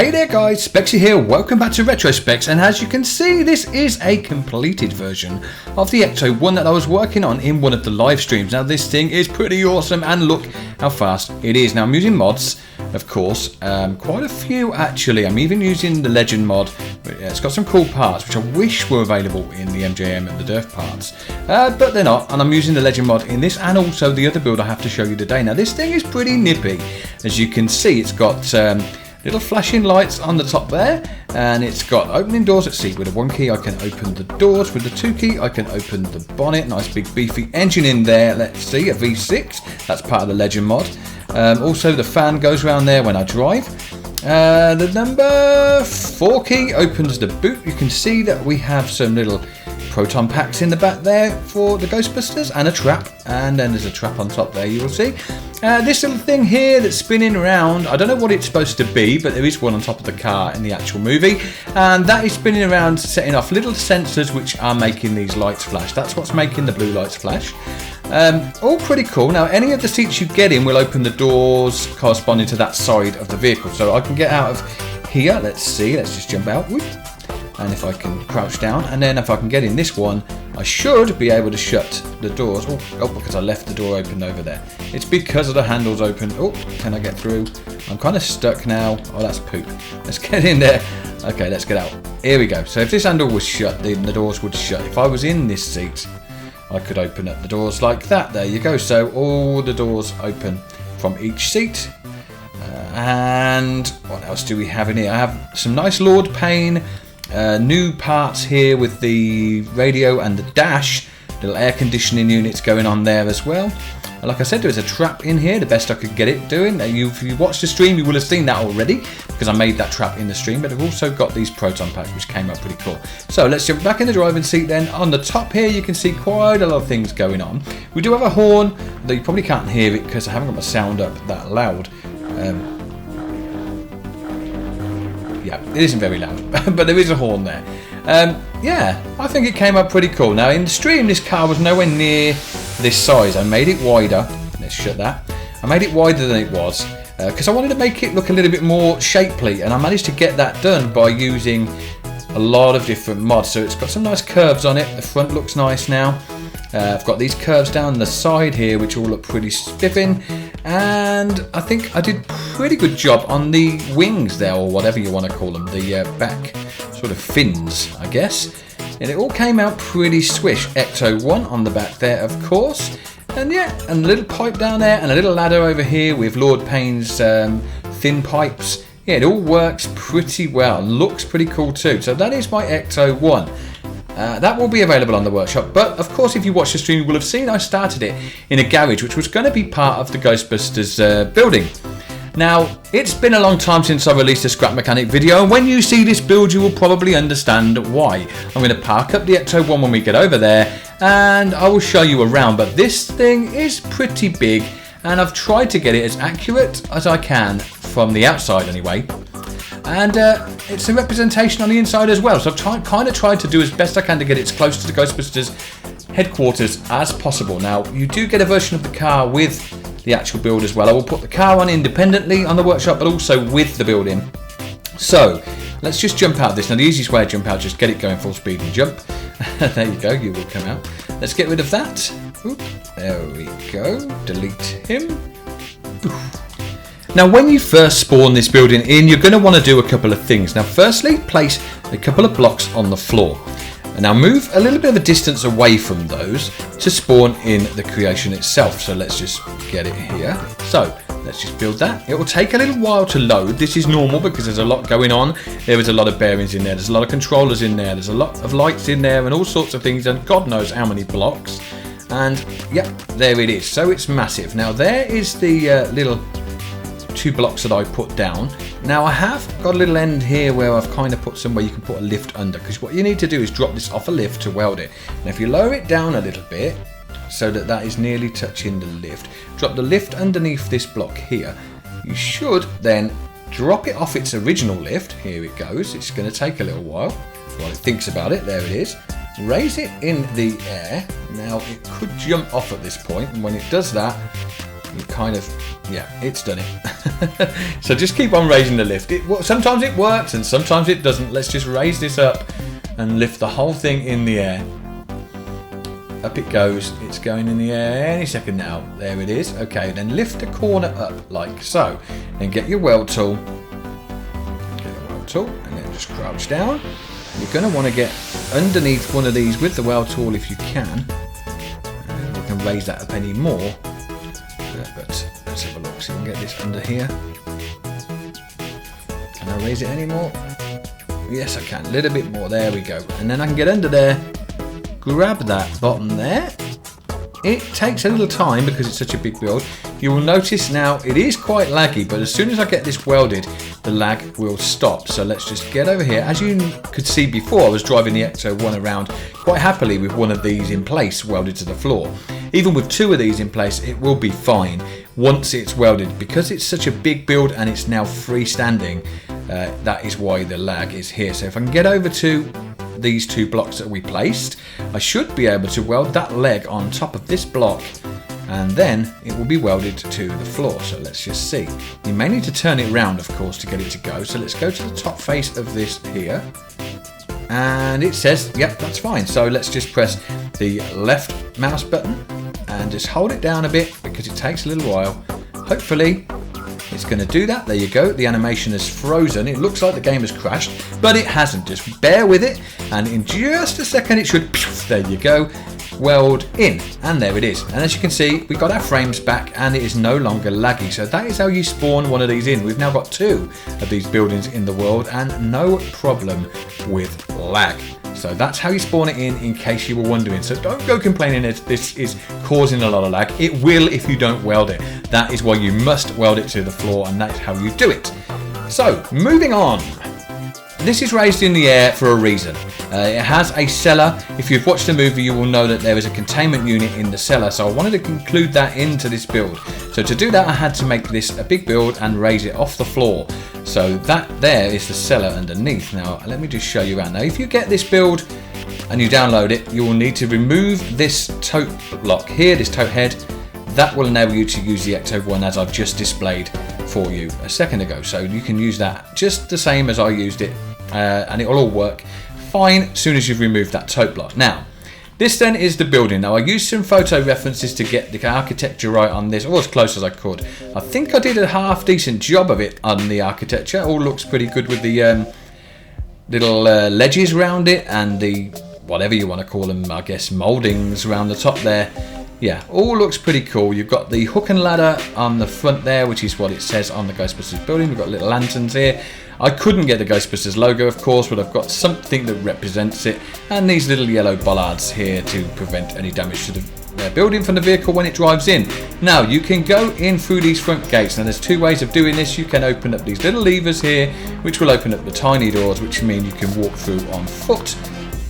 Hey there guys, Spexxy here, welcome back to Retrospecs, and as you can see this is a completed version of the Ecto one that I was working on in one of the live streams. Now this thing is pretty awesome and look how fast it is. Now I'm using mods, of course, quite a few actually. I'm even using the Legend mod. It's got some cool parts which I wish were available in the MJM and the Derf parts, but they're not, and I'm using the Legend mod in this and also the other build I have to show you today. Now this thing is pretty nippy. As you can see, it's got little flashing lights on the top there, and it's got opening doors. Let's see, with a 1 key I can open the doors, with the 2 key I can open the bonnet. Nice big beefy engine in there. Let's see, a V6, that's part of the Legend mod. Also the fan goes around there when I drive. The number 4 key opens the boot. You can see that we have some little proton packs in the back there for the Ghostbusters and a trap, and then there's a trap on top there, you will see. This little thing here that's spinning around, I don't know what it's supposed to be, but there is one on top of the car in the actual movie, and that is spinning around setting off little sensors which are making these lights flash. That's what's making the blue lights flash. All pretty cool. Now any of the seats you get in will open the doors corresponding to that side of the vehicle, so I can get out of here. Let's see, let's just jump out. Whoop. And if I can crouch down, and then if I can get in this one, I should be able to shut the doors. Oh, because I left the door open over there. It's because of the handles open. Oh, can I get through? I'm kind of stuck now. Oh, that's poop. Let's get in there. Okay, let's get out. Here we go. So if this handle was shut, then the doors would shut. If I was in this seat, I could open up the doors like that. There you go. So all the doors open from each seat. And what else do we have in here? I have some nice Lord Payne new parts here with the radio and the dash, little air conditioning units going on there as well. And like I said, there's a trap in here, the best I could get it doing. If you watched the stream, you will have seen that already because I made that trap in the stream, but I've also got these proton packs which came out pretty cool. So let's jump back in the driving seat then. On the top here you can see quite a lot of things going on. We do have a horn, though you probably can't hear it because I haven't got my sound up that loud. Yeah, it isn't very loud, but there is a horn there. Yeah, I think it came up pretty cool. Now in the stream, this car was nowhere near this size. I made it wider. Let's shut that. I made it wider than it was because I wanted to make it look a little bit more shapely, and I managed to get that done by using a lot of different mods. So it's got some nice curves on it. The front looks nice now. I've got these curves down the side here which all look pretty spiffing, and I think I did pretty good job on the wings there, or whatever you want to call them, the back sort of fins I guess, and it all came out pretty swish. Ecto 1 on the back there of course, and yeah, and a little pipe down there and a little ladder over here with Lord Payne's thin pipes. Yeah, it all works pretty well, looks pretty cool too. So that is my Ecto 1. That will be available on the workshop, but of course if you watch the stream you will have seen I started it in a garage which was going to be part of the Ghostbusters building. Now it's been a long time since I released a scrap mechanic video, and when you see this build you will probably understand why. I'm going to park up the Ecto 1 when we get over there and I will show you around, but this thing is pretty big and I've tried to get it as accurate as I can from the outside anyway. And it's a representation on the inside as well, so I've kind of tried to do as best I can to get it as close to the Ghostbusters headquarters as possible. Now you do get a version of the car with the actual build as well. I will put the car on independently on the workshop but also with the build in. So let's just jump out of this. Now the easiest way to jump out, just get it going full speed and jump. There you go, you will come out. Let's get rid of that. Oop, there we go, delete him. Oof. Now when you first spawn this building in, you're going to want to do a couple of things. Now firstly, place a couple of blocks on the floor. And now move a little bit of a distance away from those to spawn in the creation itself. So let's just get it here. So let's just build that. It will take a little while to load. This is normal because there's a lot going on. There is a lot of bearings in there. There's a lot of controllers in there. There's a lot of lights in there and all sorts of things. And God knows how many blocks. And yep, there it is. So it's massive. Now there is the little 2 blocks that I put down. Now I have got a little end here where I've kind of put somewhere you can put a lift under, because what you need to do is drop this off a lift to weld it. Now if you lower it down a little bit so that that is nearly touching the lift, drop the lift underneath this block here, you should then drop it off its original lift. Here it goes. It's going to take a little while while it thinks about it. There it is. Raise it in the air. Now it could jump off at this point, and when it does that you kind of, yeah, it's done it. So just keep on raising the lift. Sometimes it works and sometimes it doesn't. Let's just raise this up and lift the whole thing in the air. Up it goes. It's going in the air any second now. There it is. Okay, then lift the corner up like so. Then get your weld tool. Get a weld tool and then just crouch down. You're going to want to get underneath one of these with the weld tool if you can. And we can raise that up any more. But let's have a look. See if we can get this under here. Can I raise it any more? Yes, I can. A little bit more. There we go. And then I can get under there. Grab that bottom there. It takes a little time because it's such a big build. You will notice now it is quite laggy, but as soon as I get this welded, the lag will stop. So let's just get over here. As you could see before, I was driving the Ecto 1 around quite happily with one of these in place, welded to the floor. Even with two of these in place, it will be fine once it's welded. Because it's such a big build and it's now freestanding, that is why the lag is here. So if I can get over to these two blocks that we placed, I should be able to weld that leg on top of this block, and then it will be welded to the floor. So let's just see. You may need to turn it around, of course, to get it to go. So let's go to the top face of this here, and it says, yep, that's fine. So let's just press the left mouse button and just hold it down a bit because it takes a little while. Hopefully it's going to do that. There you go. The animation is frozen. It looks like the game has crashed, but it hasn't. Just bear with it, and in just a second it should, there you go, weld in, and there it is. And as you can see, we got our frames back and it is no longer laggy. So that is how you spawn one of these in. We've now got two of these buildings in the world and no problem with lag. So that's how you spawn it in case you were wondering. So don't go complaining that this is causing a lot of lag. It will if you don't weld it. That is why you must weld it to the floor, and that's how you do it. So moving on. This is raised in the air for a reason. It has a cellar. If you've watched the movie, you will know that there is a containment unit in the cellar. So I wanted to include that into this build. So to do that, I had to make this a big build and raise it off the floor. So that there is the cellar underneath. Now, let me just show you around. Now, if you get this build and you download it, you will need to remove this tote block here, this tote head. That will enable you to use the Ecto 1 as I've just displayed for you a second ago. So you can use that just the same as I used it, and it will all work fine as soon as you've removed that tote block. Now, this then is the building. Now, I used some photo references to get the architecture right on this, or as close as I could. I think I did a half decent job of it on the architecture. All looks pretty good with the little ledges around it and the, whatever you want to call them, I guess, mouldings around the top there. Yeah, all looks pretty cool. You've got the hook and ladder on the front there, which is what it says on the Ghostbusters building. We've got little lanterns here. I couldn't get the Ghostbusters logo, of course, but I've got something that represents it. And these little yellow bollards here to prevent any damage to the building from the vehicle when it drives in. Now, you can go in through these front gates. Now, there's two ways of doing this. You can open up these little levers here, which will open up the tiny doors, which mean you can walk through on foot.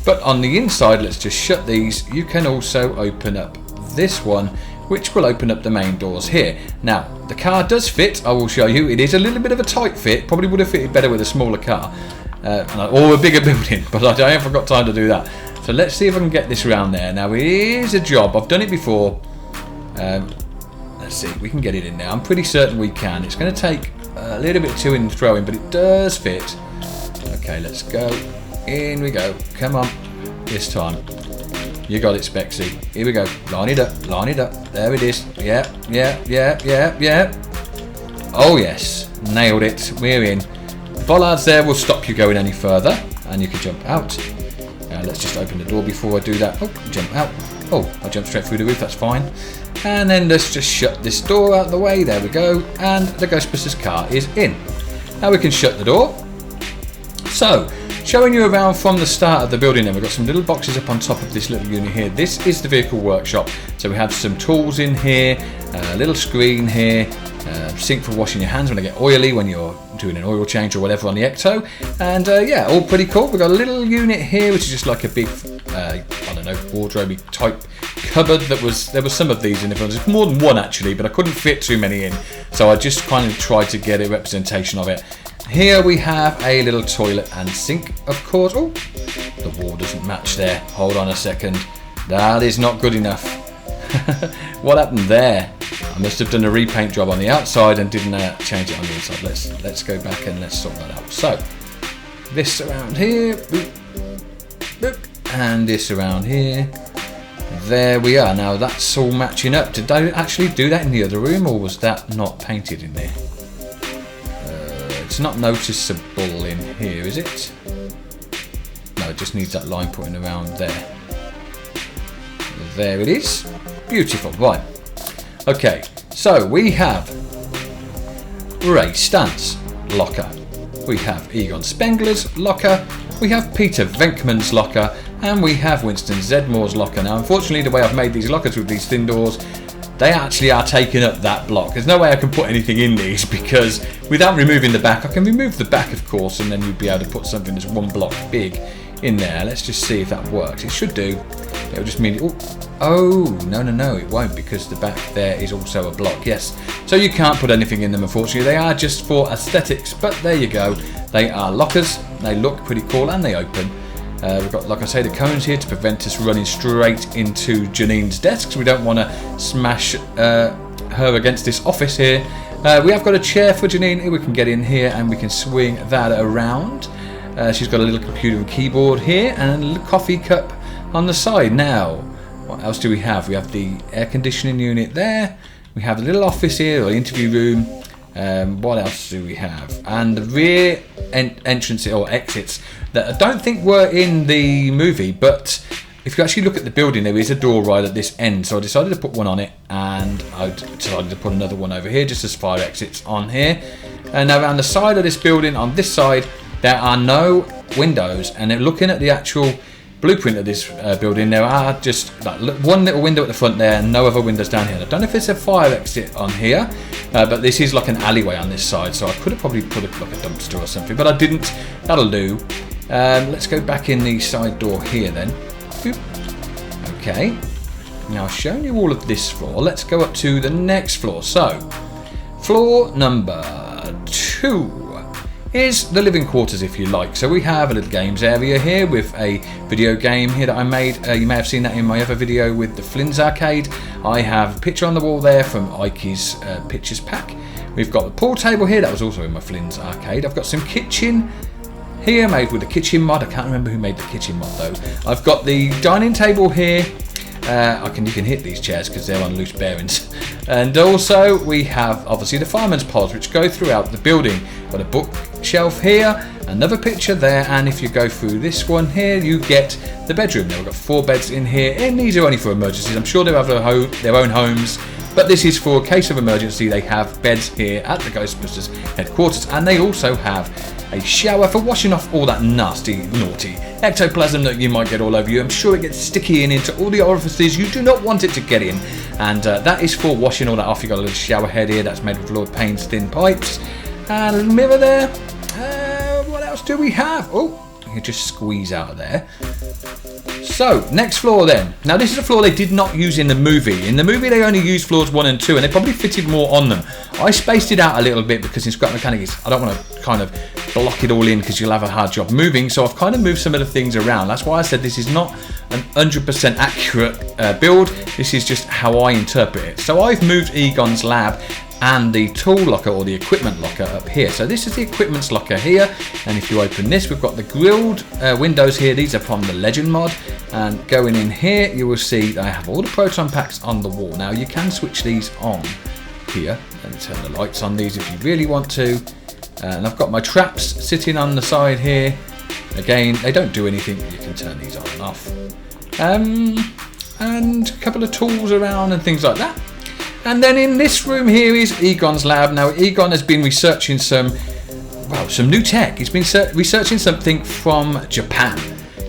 But on the inside, let's just shut these. You can also open up this one, which will open up the main doors here. Now, the car does fit. I will show you. It is a little bit of a tight fit. Probably would have fitted better with a smaller car or a bigger building, but I haven't got time to do that. So let's see if I can get this around there. Now, it is a job. I've done it before. Let's see if we can get it in there. I'm pretty certain we can. It's going to take a little bit of to and throwing, but it does fit. Okay, let's go. In we go. Come on. This time. You got it, Spexxy. Here we go. Line it up. Line it up. There it is. Yeah. Oh, yes. Nailed it. We're in. The bollards there will stop you going any further. And you can jump out. Let's just open the door before I do that. Oh, jump out. Oh, I jumped straight through the roof. That's fine. And then let's just shut this door out of the way. There we go. And the Ghostbusters car is in. Now we can shut the door. So, showing you around from the start of the building, then we've got some little boxes up on top of this little unit here. This is the vehicle workshop. So we have some tools in here, a little screen here, sink for washing your hands when they get oily when you're doing an oil change or whatever on the Ecto. And yeah, all pretty cool. We've got a little unit here, which is just like a big, I don't know, wardrobe type cupboard. There was some of these in the front. There's more than one actually, but I couldn't fit too many in. So I just kind of tried to get a representation of it. Here we have a little toilet and sink, of course. Oh, the wall doesn't match there. Hold on a second. That is not good enough. What happened there? I must have done a repaint job on the outside and didn't change it on the inside. Let's go back and let's sort that out. So this around here, boop, boop, and this around here. There we are. Now that's all matching up. Did I actually do that in the other room, or was that not painted in there? It's not noticeable in here, is it? No, it just needs that line putting around there. There it is. Beautiful. Right. Okay. So we have Ray Stantz locker. We have Egon Spengler's locker. We have Peter Venkman's locker. And we have Winston Zedmore's locker. Now, unfortunately, the way I've made these lockers with these thin doors, they actually are taking up that block. There's no way I can put anything in these because without removing the back, I can remove the back, of course, and then you'd be able to put something that's one block big in there. Let's just see if that works. It should do. It'll just mean, no, it won't, because the back there is also a block. Yes, so you can't put anything in them, unfortunately. They are just for aesthetics, but there you go. They are lockers. They look pretty cool and they open. We've got, like I say, the cones here to prevent us running straight into Janine's desk, because we don't want to smash her against this office here. We have got a chair for Janine here. We can get in here and we can swing that around. She's got a little computer and keyboard here and a little coffee cup on the side. Now, what else do we have? We have the air conditioning unit there. We have the little office here, or interview room. What else do we have? And the rear entrance or exits that I don't think were in the movie, but if you actually look at the building, there is a door right at this end. So I decided to put one on it, and I decided to put another one over here just as fire exits on here. And now around the side of this building, on this side, there are no windows. And then looking at the actual blueprint of this building, there are just like one little window at the front there and no other windows down here. I don't know if it's a fire exit on here, but this is like an alleyway on this side, so I could have probably put like a dumpster or something, but I didn't. That'll do. Let's go back in the side door here then. Boop. Okay, now I've shown you all of this floor. Let's go up to the next floor. So floor number 2 is the living quarters, if you like. So we have a little games area here with a video game here that I made. You may have seen that in my other video with the Flynn's arcade. I have a picture on the wall there from Ike's pictures pack. We've got the pool table here, that was also in my Flynn's arcade. I've got some kitchen here made with the kitchen mod. I can't remember who made the kitchen mod though. I've got the dining table here. You can hit these chairs because they're on loose bearings. And also we have obviously the fireman's pods which go throughout the building. Got a bookshelf here, another picture there, and if you go through this one here, you get the bedroom. Now we've got 4 beds in here, and these are only for emergencies. I'm sure they have their own homes, but this is for a case of emergency. They have beds here at the Ghostbusters headquarters, and they also have a shower for washing off all that nasty, naughty ectoplasm that you might get all over you. I'm sure it gets sticky into all the orifices you do not want it to get in, and that is for washing all that off. You've got a little shower head here that's made with Lord Payne's thin pipes, and a little mirror there. What else do we have? Oh, you just squeeze out of there. So, next floor then. Now this is a floor they did not use in the movie. In the movie they only used floors 1 and 2, and they probably fitted more on them. I spaced it out a little bit because in Scrap Mechanics I don't want to kind of block it all in because you'll have a hard job moving, so I've kind of moved some of the things around. That's why I said this is not an 100% accurate build. This is just how I interpret it. So I've moved Egon's lab and the tool locker or the equipment locker up here. So this is the equipment's locker here, and if you open this, we've got the grilled windows here. These are from the Legend mod, and going in here you will see I have all the proton packs on the wall. Now you can switch these on here and turn the lights on these if you really want to, and I've got my traps sitting on the side here. Again, they don't do anything, you can turn these on and off, and a couple of tools around and things like that. And then in this room here is Egon's lab. Now Egon has been researching some new tech. He's been researching something from Japan.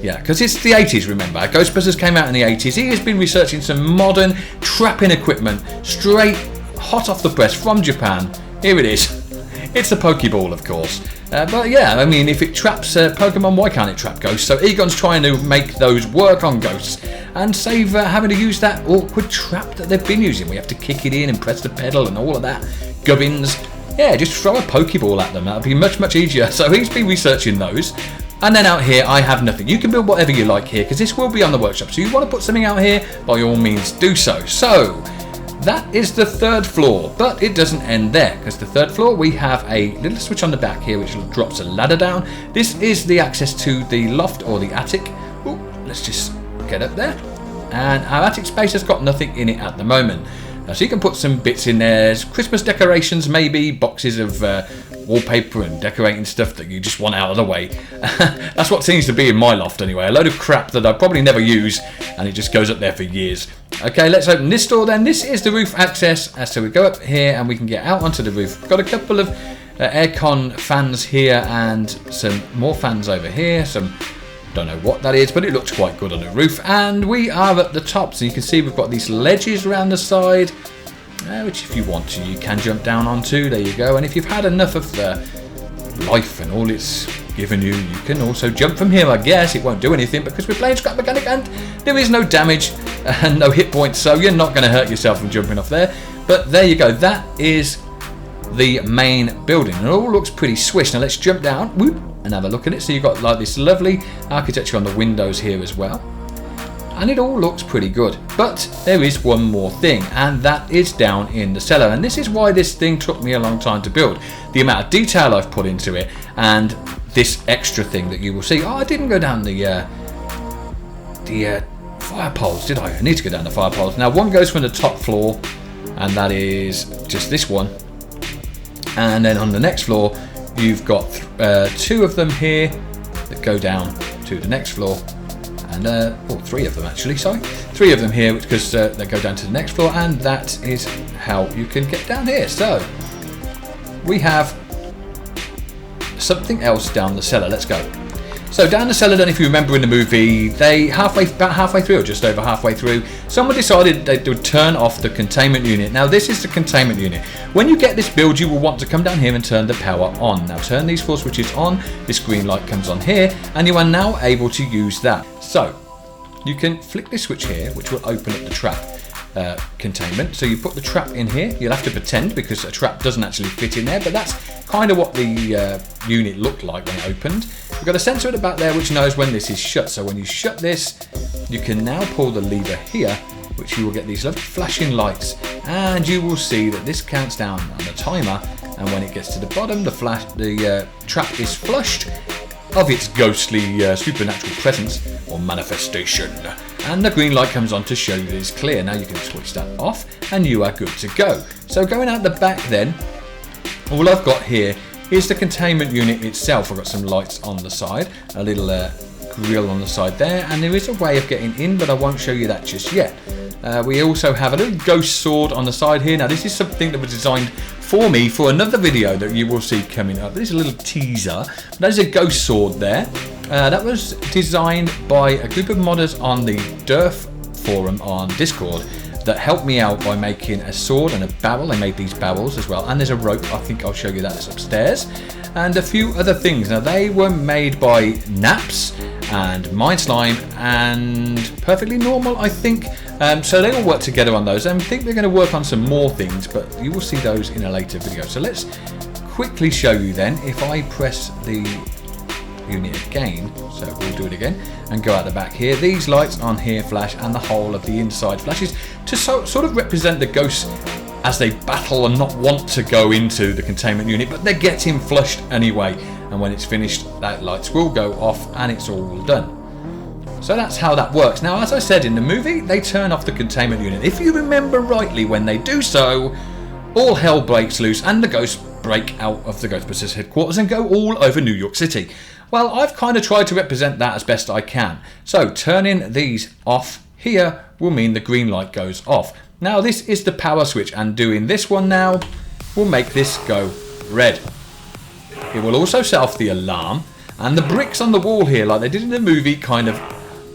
Yeah, because it's the 80s, remember. Ghostbusters came out in the 80s. He has been researching some modern trapping equipment, straight hot off the press from Japan. Here it is. It's a Pokeball, of course. But yeah, I mean, if it traps Pokemon, why can't it trap ghosts? So Egon's trying to make those work on ghosts and save having to use that awkward trap that they've been using. We have to kick it in and press the pedal and all of that gubbins. Yeah, just throw a Pokeball at them. That'll be much, much easier. So he's been researching those. And then out here, I have nothing. You can build whatever you like here because this will be on the workshop. So you want to put something out here, by all means do so. So that is the third floor, but it doesn't end there, because the third floor we have a little switch on the back here which drops a ladder down. This is the access to the loft or the attic. Ooh, let's just get up there. And our attic space has got nothing in it at the moment. So you can put some bits in there, Christmas decorations maybe, boxes of wallpaper and decorating stuff that you just want out of the way. That's what seems to be in my loft anyway, a load of crap that I probably never use and it just goes up there for years. Okay, let's open this door then. This is the roof access, so we go up here and we can get out onto the roof. We've got a couple of aircon fans here and some more fans over here, don't know what that is, but it looks quite good on the roof. And we are at the top, so you can see we've got these ledges around the side, which if you want to, you can jump down onto. There you go. And if you've had enough of life and all it's given you, you can also jump from here, I guess. It won't do anything because we're playing Scrap Mechanic and there is no damage and no hit points, so you're not going to hurt yourself from jumping off there. But there you go. That is the main building. And it all looks pretty swish. Now let's jump down. Whoop, and have a look at it. So you've got like this lovely architecture on the windows here as well, and it all looks pretty good. But there is one more thing, and that is down in the cellar, and this is why this thing took me a long time to build. The amount of detail I've put into it and this extra thing that you will see. Oh, I didn't go down the fire poles, did I? I need to go down the fire poles. Now one goes from the top floor, and that is just this one, and then on the next floor you've got two of them here that go down to the next floor, and three of them actually, sorry. Three of them here because they go down to the next floor, and that is how you can get down here. So we have something else down the cellar. Let's go. So down the cellar, I don't know if you remember in the movie, about halfway through or just over halfway through, someone decided they would turn off the containment unit. Now this is the containment unit. When you get this build, you will want to come down here and turn the power on. Now turn these 4 switches on, this green light comes on here, and you are now able to use that. So you can flick this switch here, which will open up the trap containment. So you put the trap in here. You'll have to pretend because a trap doesn't actually fit in there, but that's kind of what the unit looked like when it opened. We've got a sensor at the back there which knows when this is shut. So when you shut this, you can now pull the lever here, which you will get these lovely flashing lights, and you will see that this counts down on the timer, and when it gets to the bottom, the trap is flushed of its ghostly supernatural presence or manifestation, and the green light comes on to show you that it's clear. Now you can switch that off and you are good to go. So going out the back then, all I've got here is the containment unit itself. I've got some lights on the side, a little grill on the side there, and there is a way of getting in, but I won't show you that just yet. We also have a little ghost sword on the side here. Now this is something that was designed for me for another video that you will see coming up. This is a little teaser. That is a ghost sword there. That was designed by a group of modders on the Derf forum on Discord that helped me out by making a sword and a barrel. They made these barrels as well, and there's a rope. I think I'll show you that. It's upstairs, and a few other things. Now they were made by Naps and Mind Slime and Perfectly Normal, I think. So they all work together on those, and I think they're going to work on some more things, but you will see those in a later video. So let's quickly show you then. If I press the unit again, so we'll do it again and go out the back here, these lights on here flash, and the whole of the inside flashes to sort of represent the ghosts as they battle and not want to go into the containment unit, but they're getting flushed anyway, and when it's finished, that lights will go off and it's all done. So that's how that works. Now, as I said in the movie, they turn off the containment unit. If you remember rightly, when they do so, all hell breaks loose and the ghosts break out of the Ghostbusters headquarters and go all over New York City. Well, I've kind of tried to represent that as best I can. So turning these off here will mean the green light goes off. Now this is the power switch, and doing this one now will make this go red. It will also set off the alarm, and the bricks on the wall here, like they did in the movie, kind of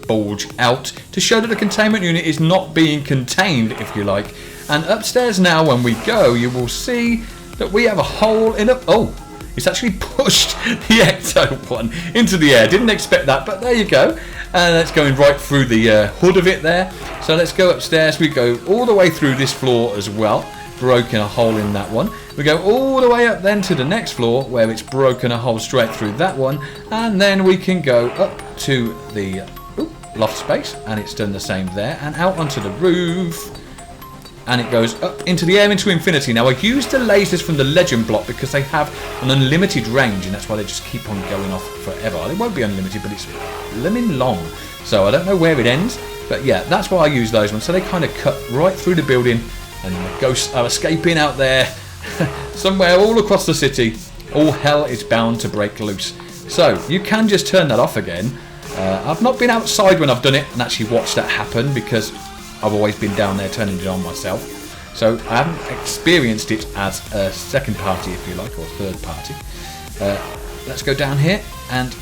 bulge out to show that the containment unit is not being contained, if you like. And upstairs now, when we go, you will see that we have a hole in a... Oh, it's actually pushed the Ecto one into the air. Didn't expect that, but there you go. And it's going right through the hood of it there. So let's go upstairs. We go all the way through this floor as well. Broken a hole in that one. We go all the way up then to the next floor where it's broken a hole straight through that one. And then we can go up to the loft space, and it's done the same there. And out onto the roof. and it goes up into the air into infinity. Now I used the lasers from the legend block because they have an unlimited range, and that's why they just keep on going off forever. It won't be unlimited, but it's limit long, so I don't know where it ends, but yeah, that's why I use those ones. So they kind of cut right through the building, and the ghosts are escaping out there somewhere all across the city. All hell is bound to break loose. So you can just turn that off again. I've not been outside when I've done it and actually watched that happen because I've always been down there turning it on myself. So I haven't experienced it as a second party, if you like, or third party. Let's go down here and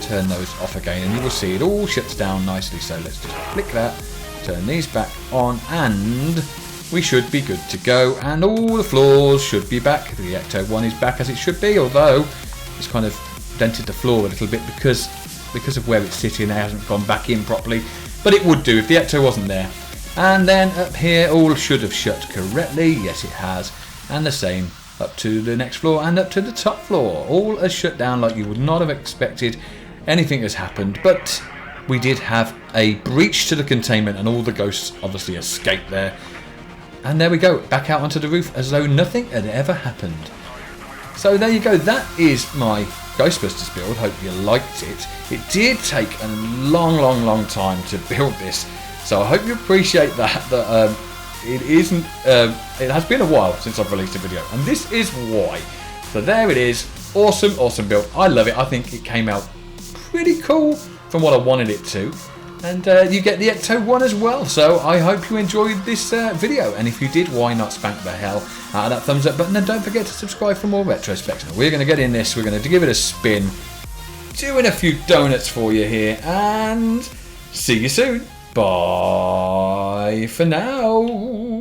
turn those off again, and you will see it all shuts down nicely. So let's just flick that, turn these back on, and we should be good to go. And all the floors should be back. The Ecto one is back as it should be, although it's kind of dented the floor a little bit because of where it's sitting. It hasn't gone back in properly, but it would do if the Ecto wasn't there. And then up here all should have shut correctly. Yes, it has. And the same up to the next floor and up to the top floor. All are shut down like you would not have expected anything has happened, but we did have a breach to the containment and all the ghosts obviously escaped there. And there we go, back out onto the roof as though nothing had ever happened. So there you go, that is my Ghostbusters build. Hope you liked it. It did take a long time to build this, so I hope you appreciate that it has been a while since I've released a video, and this is why. So there it is, awesome build. I love it. I think it came out pretty cool from what I wanted it to. And you get the Ecto one as well. So I hope you enjoyed this video. And if you did, why not spank the hell out of that thumbs up button. And don't forget to subscribe for more retro specs. Now we're going to get in this. We're going to give it a spin. Doing a few donuts for you here. And see you soon. Bye for now.